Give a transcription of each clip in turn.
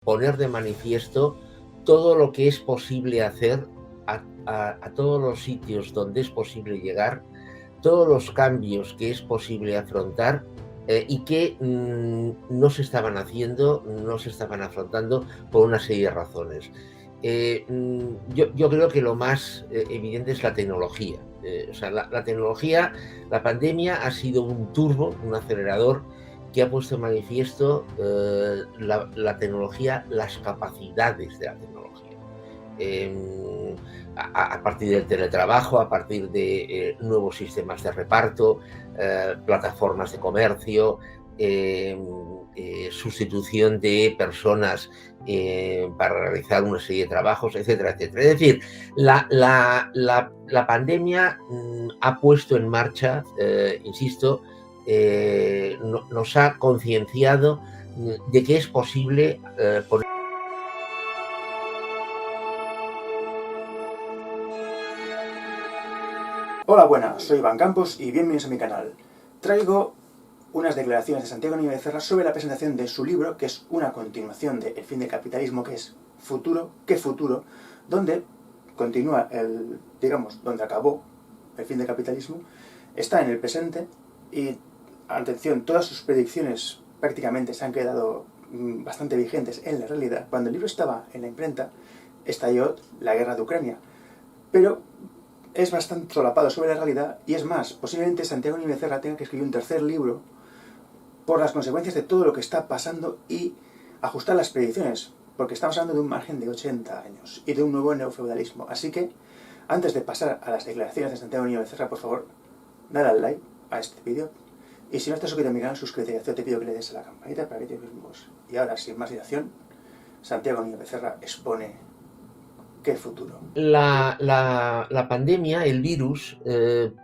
poner de manifiesto todo lo que es posible hacer a todos los sitios donde es posible llegar, todos los cambios que es posible afrontar y que no se estaban haciendo, no se estaban afrontando por una serie de razones. Yo creo que lo más evidente es la tecnología. O sea, la tecnología, la pandemia ha sido un turbo, un acelerador que ha puesto en manifiesto la tecnología, las capacidades de la tecnología. Eh, a partir del teletrabajo, a partir de nuevos sistemas de reparto, plataformas de comercio, sustitución de personas para realizar una serie de trabajos, etcétera, etcétera. Es decir, la pandemia ha puesto en marcha, insisto, nos ha concienciado de que es posible poner. Hola, buenas, soy Iván Campos y bienvenidos a mi canal. Traigo unas declaraciones de Santiago Nieves Becerra sobre la presentación de su libro, que es una continuación de El fin del capitalismo, que es Futuro, ¿qué futuro?, donde continúa donde acabó El fin del capitalismo, está en el presente y, atención, todas sus predicciones prácticamente se han quedado bastante vigentes en la realidad. Cuando el libro estaba en la imprenta, estalló la guerra de Ucrania, pero es bastante solapado sobre la realidad y es más, posiblemente Santiago Nieves Becerra tenga que escribir un tercer libro por las consecuencias de todo lo que está pasando y ajustar las predicciones, porque estamos hablando de un margen de 80 años y de un nuevo neofeudalismo. Así que, antes de pasar a las declaraciones de Santiago Nieves Becerra, por favor, dale al like a este vídeo y si no estás suscrito a mi canal, suscríbete. Te pido que le des a la campanita para vídeos mismos. Y ahora, sin más dilación, Santiago Nieves Becerra expone ¿qué futuro? La pandemia, el virus,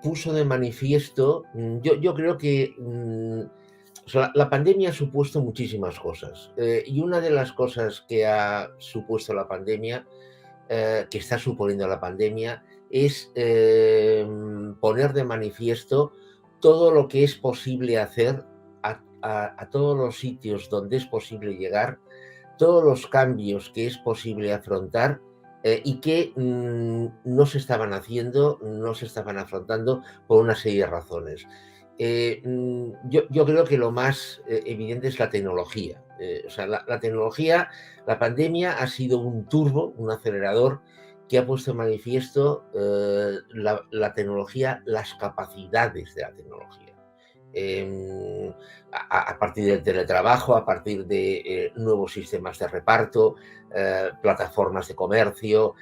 puso de manifiesto, yo creo que o sea, la pandemia ha supuesto muchísimas cosas. Y una de las cosas que ha supuesto la pandemia, que está suponiendo la pandemia, es poner de manifiesto todo lo que es posible hacer a todos los sitios donde es posible llegar, todos los cambios que es posible afrontar y que no se estaban haciendo, no se estaban afrontando por una serie de razones. Yo creo que lo más evidente es la tecnología. O sea, la tecnología, la pandemia ha sido un turbo, un acelerador que ha puesto en manifiesto la tecnología, las capacidades de la tecnología. A partir del teletrabajo, a partir de nuevos sistemas de reparto, plataformas de comercio,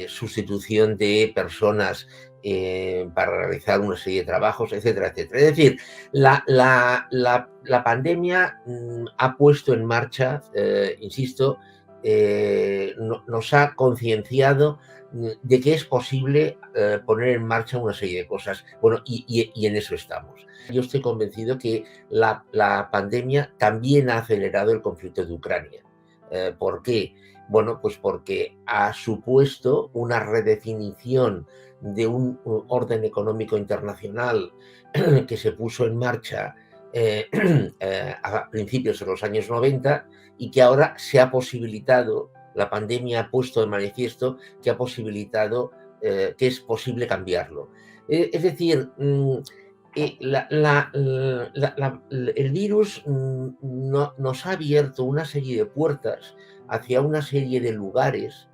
sustitución de personas para realizar una serie de trabajos, etcétera, etcétera. Es decir, la pandemia ha puesto en marcha, insisto, nos ha concienciado de que es posible poner en marcha una serie de cosas. Bueno, y en eso estamos. Yo estoy convencido que la pandemia también ha acelerado el conflicto de Ucrania. ¿Por qué? Bueno, pues porque ha supuesto una redefinición de un orden económico internacional que se puso en marcha a principios de los años 90 y que ahora se ha posibilitado, la pandemia ha puesto de manifiesto que ha posibilitado que es posible cambiarlo. Es decir, el virus nos ha abierto una serie de puertas hacia una serie de lugares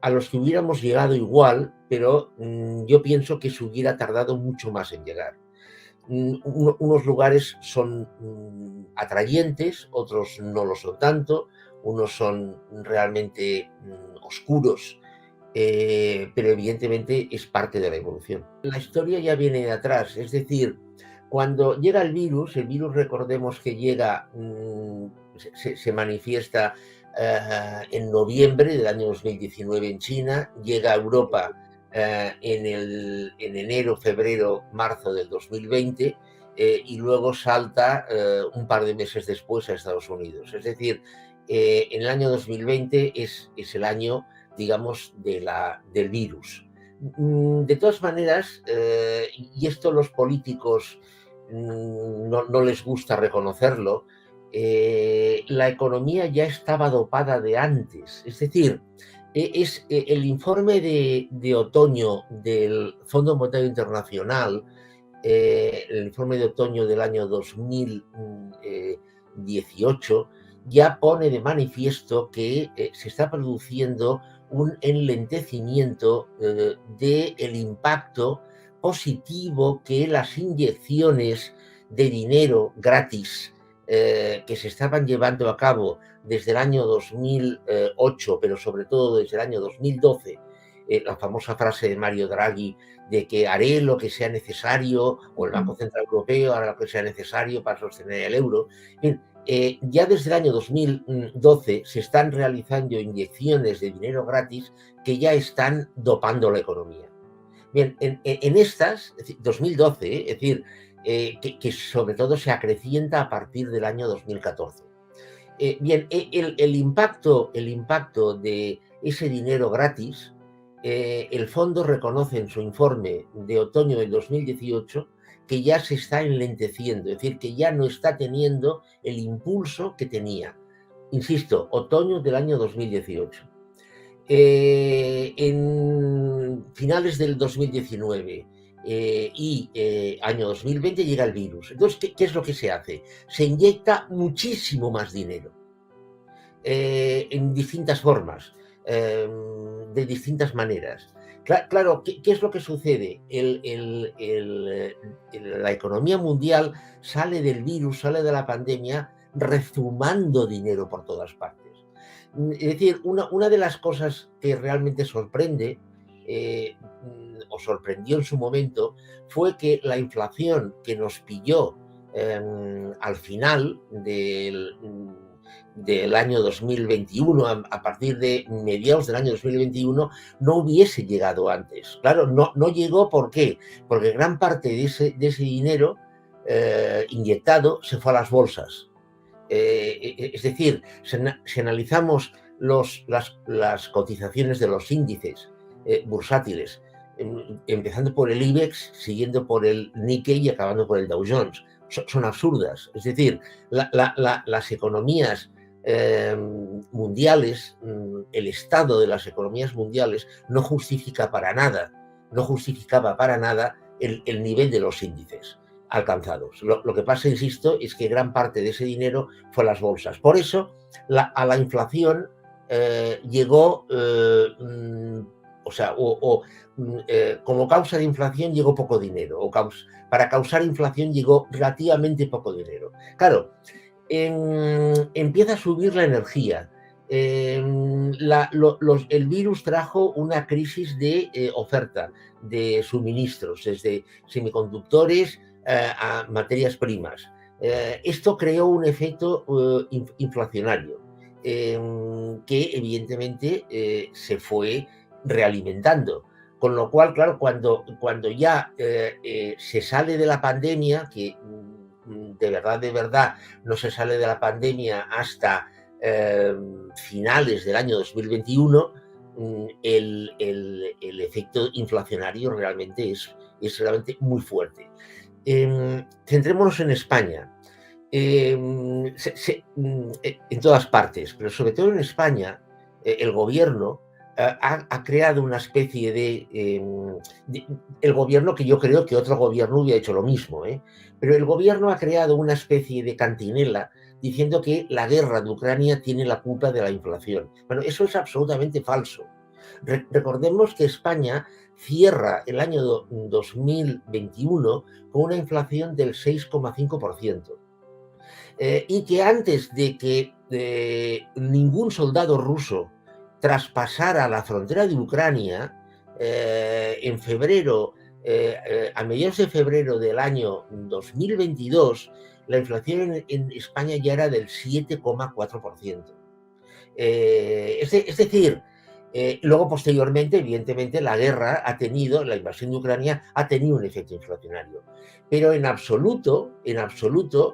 a los que hubiéramos llegado igual, pero yo pienso que se hubiera tardado mucho más en llegar. Unos lugares son atrayentes, otros no lo son tanto, unos son realmente oscuros, pero evidentemente es parte de la evolución. La historia ya viene de atrás, es decir, cuando llega el virus recordemos que llega, se manifiesta en noviembre del año 2019 en China, llega a Europa en enero, febrero, marzo del 2020 y luego salta un par de meses después a Estados Unidos. Es decir, en el año 2020 es el año, digamos, del virus. De todas maneras, y esto los políticos no les gusta reconocerlo, la economía ya estaba dopada de antes. Es decir, el informe de otoño del Fondo Monetario Internacional, el informe de otoño del año 2018, ya pone de manifiesto que se está produciendo un enlentecimiento del impacto positivo que las inyecciones de dinero gratis que se estaban llevando a cabo desde el año 2008, pero sobre todo desde el año 2012, la famosa frase de Mario Draghi de que haré lo que sea necesario, o el Banco Central Europeo hará lo que sea necesario para sostener el euro. Ya desde el año 2012 se están realizando inyecciones de dinero gratis que ya están dopando la economía. Bien, en estas, 2012, es decir, que sobre todo se acrecienta a partir del año 2014. Bien, el impacto de ese dinero gratis, el fondo reconoce en su informe de otoño del 2018 que ya se está enlenteciendo, es decir, que ya no está teniendo el impulso que tenía. Insisto, otoño del año 2018. En finales del 2019 y año 2020 llega el virus. Entonces, ¿qué es lo que se hace? Se inyecta muchísimo más dinero en distintas formas, de distintas maneras. Claro, ¿qué es lo que sucede? La economía mundial sale del virus, sale de la pandemia, rezumando dinero por todas partes. Es decir, una de las cosas que realmente sorprende, o sorprendió en su momento, fue que la inflación que nos pilló al final del año 2021, a partir de mediados del año 2021, no hubiese llegado antes. Claro, no llegó, ¿por qué? Porque gran parte de ese dinero inyectado se fue a las bolsas. Es decir, si analizamos las cotizaciones de los índices bursátiles, empezando por el IBEX, siguiendo por el Nikkei y acabando por el Dow Jones, son absurdas. Es decir, las economías mundiales, el estado de las economías mundiales no justificaba para nada el nivel de los índices alcanzados. Lo que pasa, insisto, es que gran parte de ese dinero fue a las bolsas. Por eso, a la inflación llegó, como causa de inflación llegó poco dinero, para causar inflación llegó relativamente poco dinero. Claro, empieza a subir la energía. El virus trajo una crisis de oferta de suministros, desde semiconductores a materias primas. Esto creó un efecto inflacionario que evidentemente se fue realimentando. Con lo cual, claro, cuando ya se sale de la pandemia, que de verdad no se sale de la pandemia hasta finales del año 2021, el efecto inflacionario realmente es realmente muy fuerte. Centrémonos en España. En todas partes, pero sobre todo en España, el gobierno ha creado una especie el gobierno, que yo creo que otro gobierno hubiera hecho lo mismo, pero el gobierno ha creado una especie de cantinela diciendo que la guerra de Ucrania tiene la culpa de la inflación. Bueno, eso es absolutamente falso. Recordemos que España cierra el año 2021 con una inflación del 6,5%. Y que antes de que ningún soldado ruso traspasara la frontera de Ucrania, en febrero, a mediados de febrero del año 2022, la inflación en España ya era del 7,4%. Es decir, luego, posteriormente, evidentemente, la invasión de Ucrania ha tenido un efecto inflacionario. Pero en absoluto,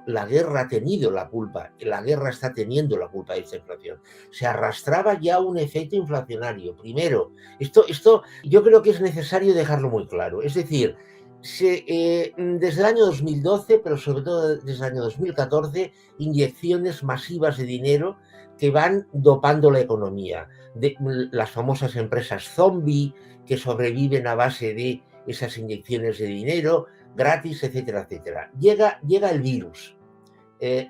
la guerra ha tenido la culpa, la guerra está teniendo la culpa de esta inflación. Se arrastraba ya un efecto inflacionario. Primero, esto yo creo que es necesario dejarlo muy claro. Es decir, Desde el año 2012, pero sobre todo desde el año 2014, inyecciones masivas de dinero que van dopando la economía. Las famosas empresas zombie que sobreviven a base de esas inyecciones de dinero gratis, etcétera, etcétera. Llega el virus.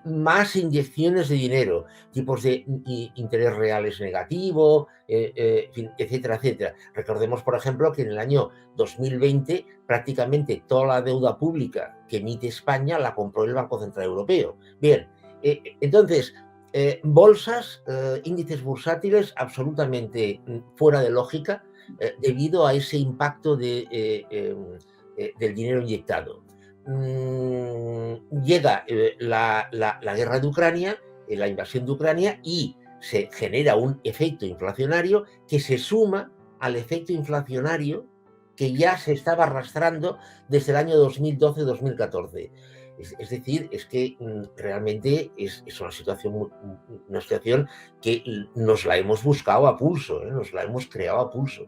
Más inyecciones de dinero, tipos de interés reales negativo, etcétera, etcétera. Recordemos, por ejemplo, que en el año 2020 prácticamente toda la deuda pública que emite España la compró el Banco Central Europeo. Bien, entonces, bolsas, índices bursátiles absolutamente fuera de lógica debido a ese impacto del dinero inyectado. Llega la guerra de Ucrania, la invasión de Ucrania, y se genera un efecto inflacionario que se suma al efecto inflacionario que ya se estaba arrastrando desde el año 2012-2014. Es decir, es que realmente es una situación que nos la hemos buscado a pulso, nos la hemos creado a pulso.